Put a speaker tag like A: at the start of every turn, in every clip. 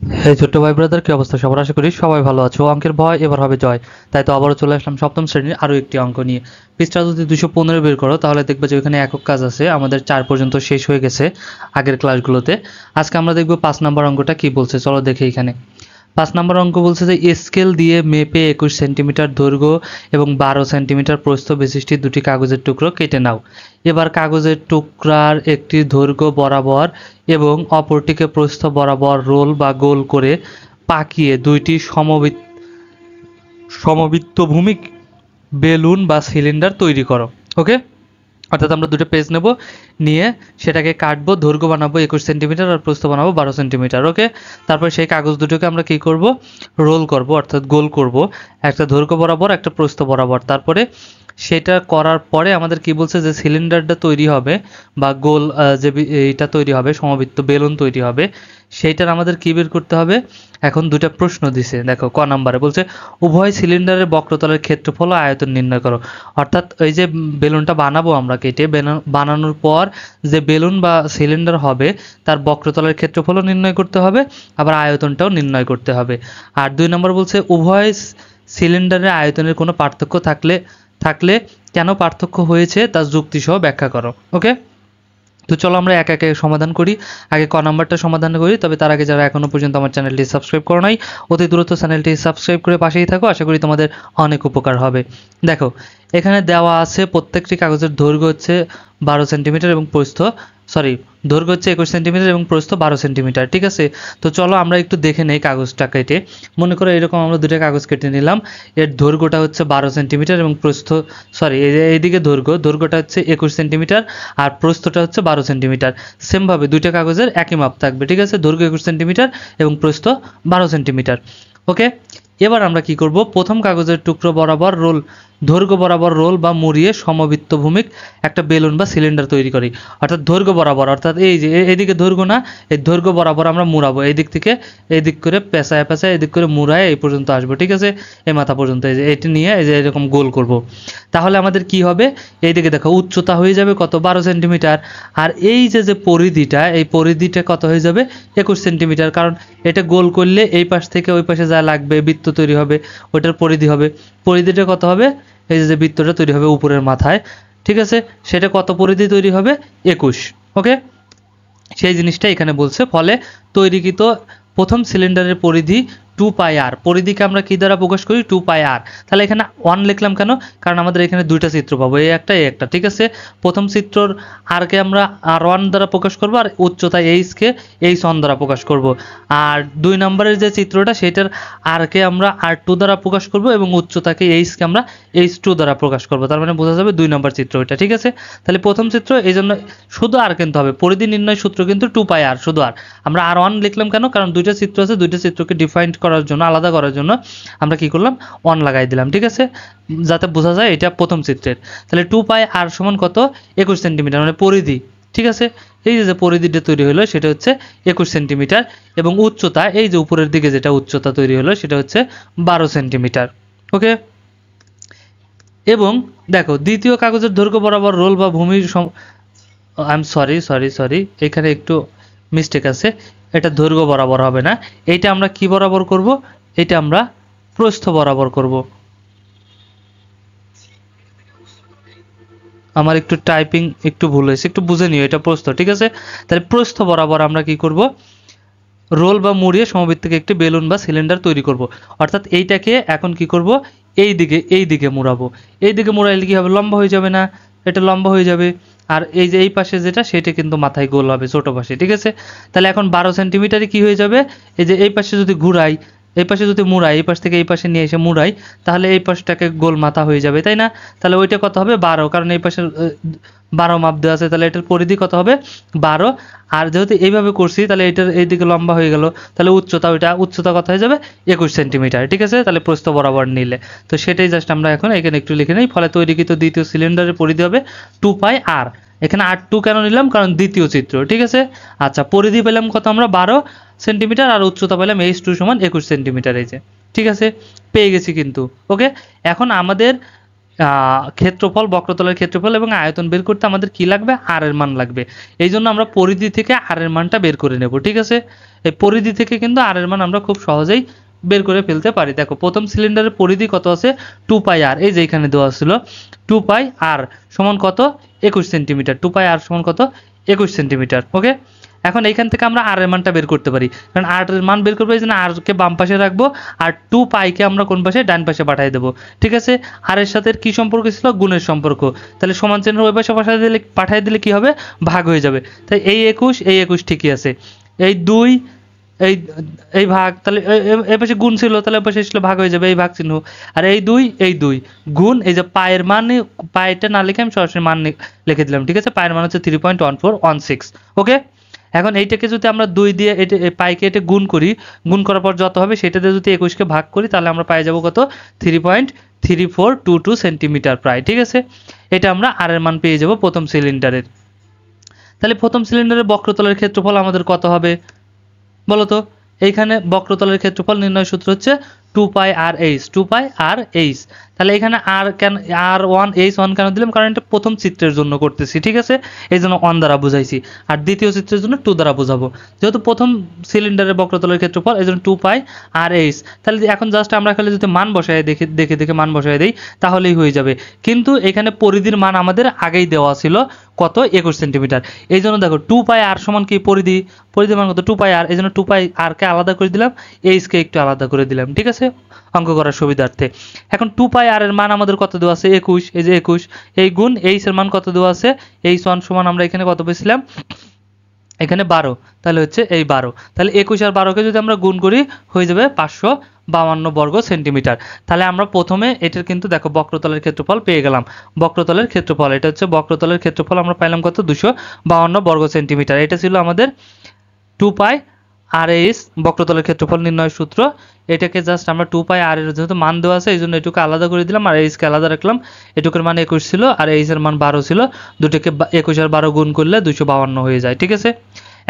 A: এই ছোট্ট ভাই ব্রাদার, কি অবস্থা সবার? আশা করি সবাই ভালো আছো। অঙ্কের ভয় এবার হবে জয়। তাই তো আবারও চলে আসলাম সপ্তম শ্রেণীর আরো একটি অঙ্ক নিয়ে। পৃষ্ঠা যদি 215 বের করো তাহলে দেখবে যে ওখানে একক কাজ আছে, আমাদের 4 পর্যন্ত শেষ হয়ে গেছে আগের ক্লাসগুলোতে। আজকে আমরা দেখব 5 নম্বর অঙ্কটা কি বলছে, চলো দেখি এখানে। 5 নম্বর অঙ্ক বলছে যে স্কেল দিয়ে মেপে 21 সেন্টিমিটার দৈর্ঘ্য এবং 12 সেন্টিমিটার প্রস্থ বিশিষ্ট দুটি কাগজের টুকরো কেটে নাও। এবার কাগজের টুকরার একটি দৈর্ঘ্য বরাবর এবং অপরটিকে প্রস্থ বরাবর রোল বা গোল করে পাকিয়ে দুইটি সমবৃত্তভূমি বেলুন বা সিলিন্ডার তৈরি করো। ওকে, অর্থাৎ আমরা দুটো পেজ নেব, নিয়ে সেটাকে কাটবো, দৈর্ঘ্য বানাবো 21 সেন্টিমিটার আর প্রস্থ বানাবো 12 সেন্টিমিটার। ওকে, তারপর সেই কাগজ দুটোকে আমরা কি করব, রোল করব, অর্থাৎ গোল করব, একটা দৈর্ঘ্য বরাবর একটা প্রস্থ বরাবর। তারপরে সেটা করার পরে আমাদের কি বলছে যে সিলিন্ডারটা তৈরি হবে বা গোল এইটা তৈরি হবে, সমবৃত্ত বেলুন তৈরি হবে। সেইটার আমাদের কি বের করতে হবে। এখন দুটা প্রশ্ন দিছে, দেখো ক নাম্বারে বলছে উভয় সিলিন্ডারের বক্রতলের ক্ষেত্রফল ও আয়তন নির্ণয় করো। অর্থাৎ ওই যে বেলুনটা বানাবো আমরা, কেটে বানানোর পর যে বেলুন বা সিলিন্ডার হবে তার বক্রতলের ক্ষেত্রফলও নির্ণয় করতে হবে, আবার আয়তনটাও নির্ণয় করতে হবে। আর 2 নম্বর বলছে উভয় সিলিন্ডারের আয়তনের কোনো পার্থক্য থাকলে থাকলে কেন পার্থক্য হয়েছে তার যুক্তিসহ ব্যাখ্যা করো। ওকে, তো চলো আমরা এক একে সমাধান করি। আগে ক নাম্বারটা সমাধান করি, তবে তার আগে যারা এখনো পর্যন্ত আমার চ্যানেলটি সাবস্ক্রাইব করো নাই, অতি দ্রুত চ্যানেলটি সাবস্ক্রাইব করে পাশেই থাকো, আশা করি তোমাদের অনেক উপকার হবে। দেখো এখানে দেওয়া আছে প্রত্যেকটি কাগজের দৈর্ঘ্য হচ্ছে 12 সেন্টিমিটার এবং প্রস্থ দৈর্ঘ্য হচ্ছে 21 সেন্টিমিটার এবং প্রস্থ 12 সেন্টিমিটার। ঠিক আছে, তো চলো আমরা একটু দেখে নেই কাগজটা কেটে। মনে করো এরকম আমরা দুটো কাগজ কেটে নিলাম, এর দৈর্ঘ্যটা হচ্ছে 12 সেন্টিমিটার এবং প্রস্থ এইদিকে দৈর্ঘ্যটা হচ্ছে 21 সেন্টিমিটার আর প্রস্থটা হচ্ছে 12 সেন্টিমিটার। সেমভাবে দুইটা কাগজের একই মাপ থাকবে। ঠিক আছে, দৈর্ঘ্য 21 সেন্টিমিটার এবং প্রস্থ 12 সেন্টিমিটার। ওকে, এবার আমরা কি করব, প্রথম কাগজের টুকরো বরাবর দৈর্ঘ্য বরাবর রোল বা মুড়িয়ে সমবৃত্তভূমিক একটা বেলুন বা সিলিন্ডার তৈরি করি। অর্থাৎ দৈর্ঘ্য বরাবর, অর্থাৎ এই যে এদিকে দৈর্ঘ্য না, এই দৈর্ঘ্য বরাবর আমরা মুড়াবো, এই দিক থেকে এই দিক করে পেঁচায় পেঁচায় এদিক করে মুড়ায় এই পর্যন্ত আসবো। ঠিক আছে, এই মাথা পর্যন্ত, এই যে এটি নিয়ে এই যে এরকম গোল করব। তাহলে আমাদের কি হবে, এইদিকে দেখো উচ্চতা হয়ে যাবে কত, 12 সেন্টিমিটার। আর এই যে পরিধিটা, এই পরিধিটা কত হয়ে যাবে, 21 সেন্টিমিটার। কারণ এটা গোল করলে এই পাশ থেকে ওই পাশে যা লাগবে, বৃত্ত তৈরি হবে, ওইটার পরিধি হবে। পরিধিটা কত হবে, এই যে বৃত্তটা তৈরি হবে উপরের মাথায়, ঠিক আছে, সেটা কত পরিধি তৈরি হবে, 21। ওকে, সেই জিনিসটা এখানে বলছে। ফলে তৈরিকৃত প্রথম সিলিন্ডারের পরিধি 2πr, পরিধিকে আমরা কি দ্বারা প্রকাশ করি, 2πr। তাহলে এখানে 1 লিখলাম কেন, কারণ আমাদের এখানে দুইটা চিত্র পাবো, এই একটা এই একটা। ঠিক আছে, প্রথম চিত্রর আরকে আমরা r1 দ্বারা প্রকাশ করব, আর উচ্চতা এইচকে h1 দ্বারা প্রকাশ করব। আর 2 নম্বরের যে চিত্রটা সেটার আরকে আমরা r2 দ্বারা প্রকাশ করব এবং উচ্চতাকে এইচকে আমরা h2 দ্বারা প্রকাশ করব। তার মানে বোঝা যাবে 2 নম্বর চিত্র এটা। ঠিক আছে, তাহলে প্রথম চিত্র, এই জন্য শুধু আর কিনতে হবে, পরিধি নির্ণয় সূত্র কিন্তু 2πr, শুধু আর। আমরা r1 লিখলাম কেন, কারণ দুইটা চিত্র আছে, দুইটা চিত্রকে ডিফাইন করার জন্য, আলাদা করার জন্য আমরা কি করলাম, 1 লাগাই দিলাম। ঠিক আছে, যাতে বোঝা যায় এটা প্রথম চিত্রের। তাহলে 2πr সমান কত, 21 সেন্টিমিটার, মানে পরিধি। ঠিক আছে, এই যে পরিধিটা তৈরি হলো সেটা হচ্ছে 21 সেন্টিমিটার এবং উচ্চতা, এই যে উপরের দিকে যেটা উচ্চতা তৈরি হলো সেটা হচ্ছে 12 সেন্টিমিটার। ওকে, এবং দেখো দ্বিতীয় কাগজের দৈর্ঘ্য বরাবর রোল বা ভূমির আই এম সরি, এখানে একটু মিস্টেক আছে, এটা দৈর্ঘ্য বরাবর হবে না, এইটা আমরা কি বরাবর করব, এটা আমরা প্রস্থ বরাবর করব। আমার একটু টাইপিং একটু ভুল হয়েছে, একটু বুঝে নিও, এটা প্রস্থ। ঠিক আছে, তাহলে প্রস্থ বরাবর আমরা কি করব, রোল বা মুড়িয়ে সমবৃত্তকে একটি বেলুন বা সিলিন্ডার তৈরি করব। অর্থাৎ এইটাকে এখন কি করব, এই দিকে মুড়াবো। এই দিকে মুড়াইলে কি হবে, লম্বা হয়ে যাবে না, এটা লম্বা হয়ে যাবে। আর এই যে এই পাশে যেটা সেটা কিন্তু মাথায় গোল হবে, ছোট পাশে। ঠিক আছে, তাহলে এখন 12 সেন্টিমিটারে কি হয়ে যাবে, এই যে এই পাশে যদি ঘুরাই, এই পাশে যদি মুড়াই, এই পাশ থেকে এই পাশে নিয়ে এসে মুড়াই, তাহলে এই পাশটাকে গোল মাথা হয়ে যাবে, তাই না? তাহলে ওইটা কত হবে, 12, কারণ এই পাশে 12 মাপ দেওয়া আছে, তাহলে এটার পরিধি কত হবে, 12। আর যেহেতু এইভাবে করছি তাহলে এটার এইদিকে লম্বা হয়ে গেল, তাহলে উচ্চতা কত হয়ে যাবে, 21 সেন্টিমিটার। ঠিক আছে, তাহলে প্রস্থ বরাবর নিলে তো সেটাই জাস্ট আমরা এখন এখানে একটু লিখে নিই। ফলে তৈরিকৃত দ্বিতীয় সিলিন্ডারের পরিধি হবে 2πr। এখানে r2 কেন নিলাম, কারণ দ্বিতীয় চিত্র। ঠিক আছে, আচ্ছা, পরিধি পেলাম কত আমরা, 12 সেন্টিমিটার, আর উচ্চতা পেলাম h2 সমান 21 সেন্টিমিটার। এই যে ঠিক আছে, পেয়ে গেছি কিন্তু। ওকে, এখন আমাদের ক্ষেত্রফল, বক্রতলের ক্ষেত্রফল এবং আয়তন বের করতে আমাদের কি লাগবে? আর এর মান লাগবে। এই জন্য আমরা পরিধি থেকে আর এর মানটা বের করে নেব, ঠিক আছে? এই পরিধি থেকে কিন্তু আর এর মান আমরা খুব সহজেই বের করে ফেলতে পারি। দেখো প্রথম সিলিন্ডারের পরিধি কত আছে? 2 পাই আর, এই যে এখানে দেওয়া ছিল 2 পাই আর সমান কত? 21 সেন্টিমিটার। 2 পাই আর সমান কত? 21 সেন্টিমিটার। ওকে, এখন এইখান থেকে আমরা আর এর মানটা বের করতে পারি, কারণ আর এর মান বের করবো এই জন্য আর কে বাম পাশে রাখবো আর 2 পাইকে আমরা কোন পাশে? ডান পাশে পাঠিয়ে দেবো, ঠিক আছে? আর এর সাথে কি সম্পর্ক ছিল? গুণের সম্পর্ক। তাহলে সমান চিহ্নের ওই পাশে পাঠিয়ে দিলে কি হবে? ভাগ হয়ে যাবে। তাই এই 21 ঠিকই আছে। এই 2 এই এই ভাগ, তাহলে এই পাশে গুণ ছিল, তাহলে এই পাশে আসলে ভাগ হয়ে যাবে, এই ভাগ চিহ্ন। আর এই 2 গুণ এই যে পায়ের মান, পাইটা না লিখে আমি সরাসরি মান লিখে দিলাম, ঠিক আছে? পায়ের মান হচ্ছে 3.1416। ওকে, এখন এইটাকে যদি আমরা 2 দিয়ে এটা পাইকে এটা গুণ করি, গুণ করার পর যত হবে সেটা দিয়ে যদি 21কে ভাগ করি তাহলে আমরা পাই যাব কত? 3.3422 সেন্টিমিটার প্রায়, ঠিক আছে? এটা আমরা আর এর মান পেয়ে যাব প্রথম সিলিন্ডারের। তাহলে প্রথম সিলিন্ডারের বক্রতলের ক্ষেত্রফল আমাদের কত হবে বলো তো? এইখানে বক্রতলের ক্ষেত্রফল নির্ণয় সূত্র হচ্ছে 2 পাই আর এইচ, 2 পাই আর এইচ। তাহলে এখানে আর কেন R1 H1 কেন দিলাম? কারণ এটা প্রথম চিত্রের জন্য করতেছি, ঠিক আছে? এই জন্য 1 দ্বারা বুঝাইছি, আর দ্বিতীয় চিত্রের জন্য 2 দ্বারা বুঝাবো। যেহেতু প্রথম সিলিন্ডারের বক্রতলের ক্ষেত্রফল এই জন্য 2 পাই আর এইচ। তাহলে এখন জাস্ট আমরা খালি যদি মান বসায় দেখে মান বসায় দেই তাহলেই হয়ে যাবে। কিন্তু এখানে পরিধির মান আমাদের আগেই দেওয়া ছিল কত? 21 সেন্টিমিটার। এই জন্য দেখো 2 পাই আর সমান কি? পরিধির মান কত? 2 পাই আর। এই জন্য 2 পাই আর কে আলাদা করে দিলাম, এইচ কে একটু আলাদা করে দিলাম, ঠিক আছে? অঙ্ক করার সুবিধার্থে। এখন 2 পাই আর এর মান আমাদের কত দেওয়া আছে? 21। এই যে 21, এই গুণ এইচ এর মান কত দেওয়া আছে? এইচ 1 সমান আমরা এখানে কত পেয়েছিলাম? এখানে 12। তাহলে হচ্ছে এই 12। তাহলে 21 আর 12কে যদি আমরা গুণ করি হয়ে যাবে 552 বর্গ সেন্টিমিটার। তাহলে আমরা প্রথমে এটার কিন্তু দেখো বক্রতলের ক্ষেত্রফল পেয়ে গেলাম। বক্রতলের ক্ষেত্রফল, এটা হচ্ছে বক্রতলের ক্ষেত্রফল, আমরা পাইলাম কত? 252 বর্গ সেন্টিমিটার। এটা ছিল আমাদের 2 পাই আর এইচ বক্রতলের ক্ষেত্রফল নির্ণয়ের সূত্র। এটাকে জাস্ট আমরা 2 পাই আর এর যেহেতু মান দেওয়া আছে এই জন্য এটুকু আলাদা করে দিলাম আর এইচকে আলাদা রাখলাম। এটুকুর মান 21 ছিল আর এইচ এর মান 12 ছিল। দুটোকে 21 আর 12 গুণ করলে 252 হয়ে যায়, ঠিক আছে?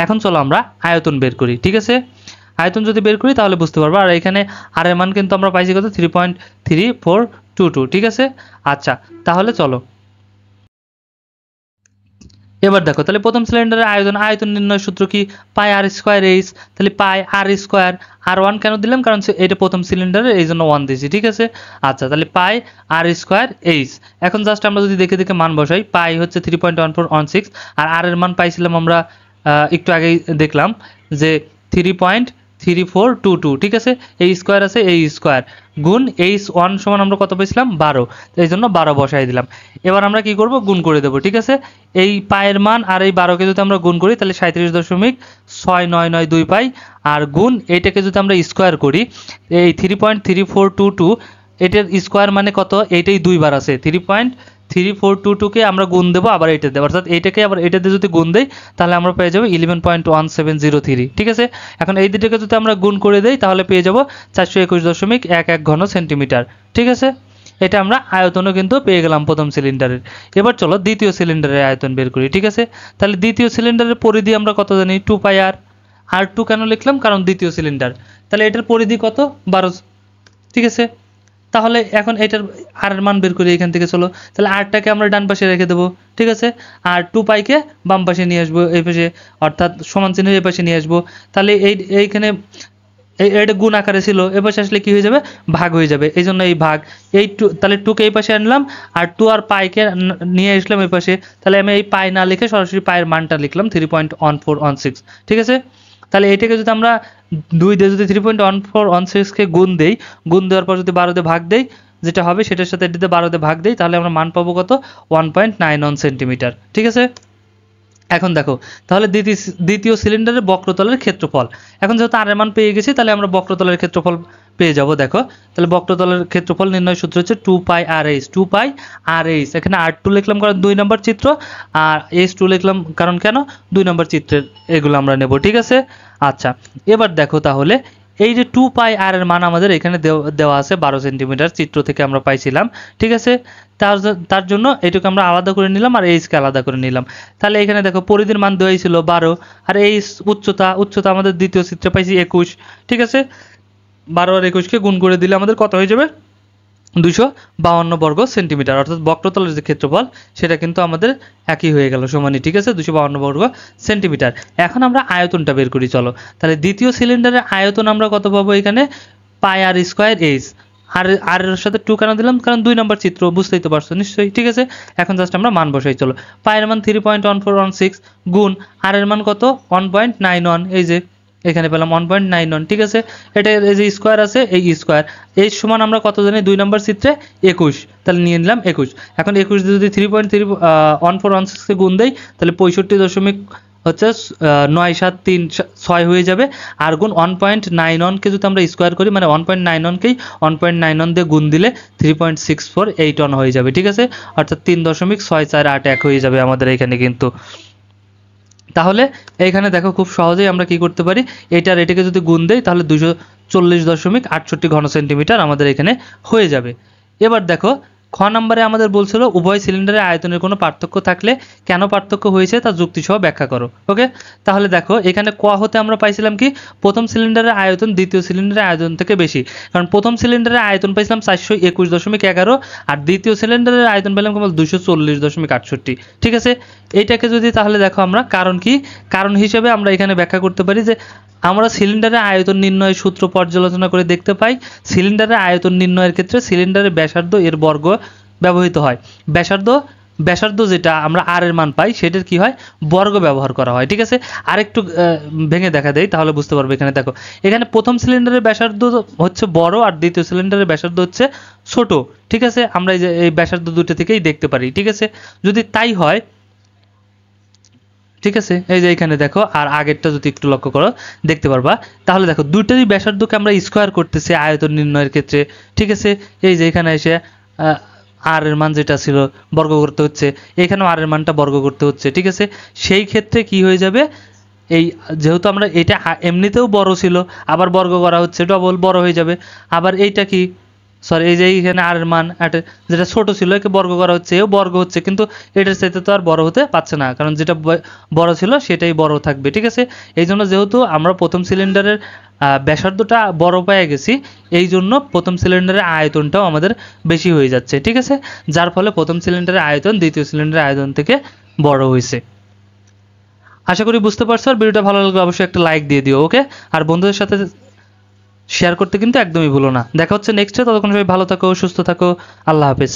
A: এখন চলো আমরা আয়তন বের করি, ঠিক আছে? আয়তন যদি বের করি তাহলে বুঝতে পারবো। আর এখানে আর এর মান কিন্তু আমরা পাইছি কত? 3.3422, ঠিক আছে? আচ্ছা, তাহলে চলো এবার দেখো, তাহলে প্রথম সিলিন্ডারের আয়তন নির্ণয় সূত্র কি? পাই আর স্কোয়ার এইচ। তাহলে পাই আর স্কোয়ার, আর 1 কেন দিলাম? কারণ এটা প্রথম সিলিন্ডারের এই জন্য 1 দিয়েছি, ঠিক আছে? আচ্ছা, তাহলে পাই আর স্কোয়ার এইচ। এখন জাস্ট আমরা যদি দেখে মান বসাই, পাই হচ্ছে 3.1416 আর এর মান পাইছিলাম আমরা একটু আগেই দেখলাম যে 3.3422, ঠিক আছে? এই স্কোয়ার আছে, এই স্কোয়ার গুণ এইচ 1 সমান আমরা কত পেয়েছিলাম? 12। এই জন্য 12 বসাই দিলাম। এবার আমরা কি করব? গুণ করে দেবো, ঠিক আছে? এই পায়ের মান আর এই 12কে যদি আমরা গুণ করি তাহলে 37.6992 পাই। আর গুণ এইটাকে যদি আমরা স্কোয়ার করি, এই 3.3422 এটার স্কোয়ার মানে কত? এইটাই 2 বার আছে, 3.3422কে আমরা গুণ দেবো আবার এইটা দেবো, অর্থাৎ এইটাকে আবার এটাতে যদি গুণ দেই তাহলে আমরা পেয়ে যাবো 11.1703, ঠিক আছে? এখন এই দুটোকে যদি আমরা গুণ করে দেই তাহলে পেয়ে যাবো 421.11 ঘন সেন্টিমিটার, ঠিক আছে? এটা আমরা আয়তনও কিন্তু পেয়ে গেলাম প্রথম সিলিন্ডারের। এবার চলো দ্বিতীয় সিলিন্ডারের আয়তন বের করি, ঠিক আছে? তাহলে দ্বিতীয় সিলিন্ডারের পরিধি আমরা কত জানি? 2 পাই আর। আর 2 কেন লিখলাম? কারণ দ্বিতীয় সিলিন্ডার। তাহলে এটার পরিধি কত? 12, ঠিক আছে? তাহলে এখন এটার আর এর মান বের করি এখান থেকে, চলো। তাহলে আরটাকে আমরা ডান পাশে রেখে দেবো, ঠিক আছে? আর 2 পাইকে বাম পাশে নিয়ে আসবো, এই পাশে, অর্থাৎ সমান চিহ্নের এই পাশে নিয়ে আসবো। তাহলে এইখানে এটা গুণ আকারে ছিল, এ পাশে আসলে কি হয়ে যাবে? ভাগ হয়ে যাবে। এই জন্য এই ভাগ, এই 2, তাহলে 2কে এই পাশে আনলাম আর 2 আর পাইকে নিয়ে আসলাম এই পাশে। তাহলে আমি এই পাই না লিখে সরাসরি পায়ের মানটা লিখলাম 3.1416, ঠিক আছে? তাহলে এটাকে যদি আমরা 2 দিয়ে যদি 3.1416কে গুণ দেই, গুণ দেওয়ার পর যদি 12 দিয়ে ভাগ দেই, যেটা হবে সেটার সাথে এটাতে 12 দিয়ে ভাগ দেই, তাহলে আমরা মান পাবো কত? 1.91 সেন্টিমিটার, ঠিক আছে? এখন দেখো, তাহলে দ্বিতীয় সিলিন্ডারের বক্রতলের ক্ষেত্রফল। এখন যেহেতু আর এর মান পেয়ে গেছি তাহলে আমরা বক্রতলের ক্ষেত্রফল পেয়ে যাব। দেখো, তাহলে বক্রতলের ক্ষেত্রফল নির্ণয় সূত্র হচ্ছে 2 পাই আর এইচ। 2 পাই আর এইচ, এখানে R2 লিখলাম কারণ 2 নম্বর চিত্র, আর H2 লিখলাম কারণ কেন? 2 নম্বর চিত্রের এগুলো আমরা নেব, ঠিক আছে? আচ্ছা, এবার দেখো তাহলে এই যে 2 পাই আর এর মান আমাদের এখানে দেওয়া আছে 12 সেন্টিমিটার, চিত্র থেকে আমরা পাইছিলাম, ঠিক আছে? তার জন্য এটাকে আমরা আলাদা করে নিলাম আর এইচকে আলাদা করে নিলাম। তাহলে এখানে দেখো পরিধির মান দেওয়াই ছিল 12 আর এই উচ্চতা আমাদের দ্বিতীয় চিত্রে পাইছি 21, ঠিক আছে? 12 আর 21কে গুণ করে দিলে আমাদের কত হয়ে যাবে? 252 বর্গ সেন্টিমিটার, অর্থাৎ বক্রতলের যে ক্ষেত্রফল সেটা কিন্তু আমাদের একই হয়ে গেল, সমানই, ঠিক আছে, 252 বর্গ সেন্টিমিটার। এখন আমরা আয়তনটা বের করি, চলো। তাহলে দ্বিতীয় সিলিন্ডারের আয়তন আমরা কত পাবো এখানে, পাই আর স্কোয়ার এইচ। আর এর সাথে 2 কেন দিলাম, কারণ 2 নম্বর চিত্র, বুঝতেই তো পারছো নিশ্চয়ই, ঠিক আছে। এখন জাস্ট আমরা মান বসাই, চলো। পায়ের মান 3.1416 গুণ আর এর মান কত 1.91, এই যে এখানে পেলাম 1.91, ঠিক আছে। এটা এই যে স্কোয়ার আছে, এই স্কোয়ার, এই সমান আমরা কত জানি 2 নম্বর চিত্রে 21, তাহলে নিয়ে নিলাম 21। এখন 21 দিয়ে যদি 3.1416 কে গুণ দেই তাহলে 65 দশমিক হচ্ছে 9736 হয়ে যাবে। আর গুণ 1.91 কে যদি আমরা স্কোয়ার করি, মানে 1.91 কেই 1.91 দিয়ে গুণ দিলে 3.6481 হয়ে যাবে, ঠিক আছে। অর্থাৎ 3.6481 হয়ে যাবে আমাদের এখানে কিন্তু। তাহলে এইখানে দেখো খুব সহজেই আমরা কি করতে পারি, এটার এটাকে যদি গুণ দেই তাহলে 240.68 ঘন সেন্টিমিটার আমাদের এখানে হয়ে যাবে। এবার দেখো খ নম্বরে আমাদের বলছিল উভয় সিলিন্ডারের আয়তনের কোনো পার্থক্য থাকলে কেন পার্থক্য হয়েছে তা যুক্তিসহ ব্যাখ্যা করো। ওকে, তাহলে দেখো এখানে ক হতে আমরা পাইছিলাম কি, প্রথম সিলিন্ডারের আয়তন দ্বিতীয় সিলিন্ডারের আয়তন থেকে বেশি, কারণ প্রথম সিলিন্ডারের আয়তন পাইছিলাম 421.11 আর দ্বিতীয় সিলিন্ডারের আয়তন পেলাম কেবল 240.68, ঠিক আছে। এইটাকে যদি তাহলে দেখো আমরা কারণ কি, কারণ হিসেবে আমরা এখানে ব্যাখ্যা করতে পারি যে আমরা সিলিন্ডারের আয়তন নির্ণয়ের সূত্র পর্যালোচনা করে দেখতে পাই সিলিন্ডারের আয়তন নির্ণয়ের ক্ষেত্রে সিলিন্ডারের ব্যাসার্ধ এর বর্গ ব্যবহৃত হয়। ব্যাসার্ধ যেটা আমরা আর এর মান পাই সেটার কি হয়, বর্গ ব্যবহার করা হয়, ঠিক আছে। আরেকটু ভেঙে দেখা দেয় তাহলে বুঝতে পারবে। এখানে দেখো, এখানে প্রথম সিলিন্ডারের ব্যাসার্ধ হচ্ছে বড় আর দ্বিতীয় সিলিন্ডারের ব্যাসার্ধ হচ্ছে ছোট, ঠিক আছে। আমরা এই ব্যাসার্ধ দুটো থেকেই দেখতে পারি, ঠিক আছে। যদি তাই হয়, ঠিক আছে, এই যে এখানে দেখো, আর আগেরটা যদি একটু লক্ষ্য করো দেখতে পারবা। তাহলে দেখো দুইটারই ব্যাসার্ধকে আমরা স্কোয়ার করতেছি আয়তন নির্ণয়ের ক্ষেত্রে, ঠিক আছে। এই যে এখানে এসে আর এর মান যেটা ছিল বর্গ করতে হচ্ছে, এখানেও আর এর মানটা বর্গ করতে হচ্ছে, ঠিক আছে। সেই ক্ষেত্রে কি হয়ে যাবে, এই যেহেতু আমরা এটা এমনিতেও বড় ছিল আবার বর্গ করা হচ্ছে ডবল বড় হয়ে যাবে। আবার এইটা কি, সরি, এই যে এইখানে আর এর মান যেটা ছোট ছিল একে বর্গ করা হচ্ছে, এও বর্গ হচ্ছে, কিন্তু এটার সাথে তো আর বড় হতে পারছে না, কারণ যেটা বড় ছিল সেটাই বড় থাকবে, ঠিক আছে। এই জন্য যেহেতু আমরা প্রথম সিলিন্ডারের ব্যাসার্ধটা বড় পেয়ে গেছি, এই জন্য প্রথম সিলিন্ডারের আয়তনটাও আমাদের বেশি হয়ে যাচ্ছে, ঠিক আছে। যার ফলে প্রথম সিলিন্ডারের আয়তন দ্বিতীয় সিলিন্ডারের আয়তন থেকে বড় হয়েছে। আশা করি বুঝতে পারছো। আর ভিডিওটা ভালো লাগলে অবশ্যই একটা লাইক দিয়ে দিও, ওকে। আর বন্ধুদের সাথে শেয়ার করতে কিন্তু একদমই ভুলো না। দেখা হচ্ছে নেক্সটে, ততক্ষণ সবাই ভালো থাকো, সুস্থ থাকো, আল্লাহ হাফেজ।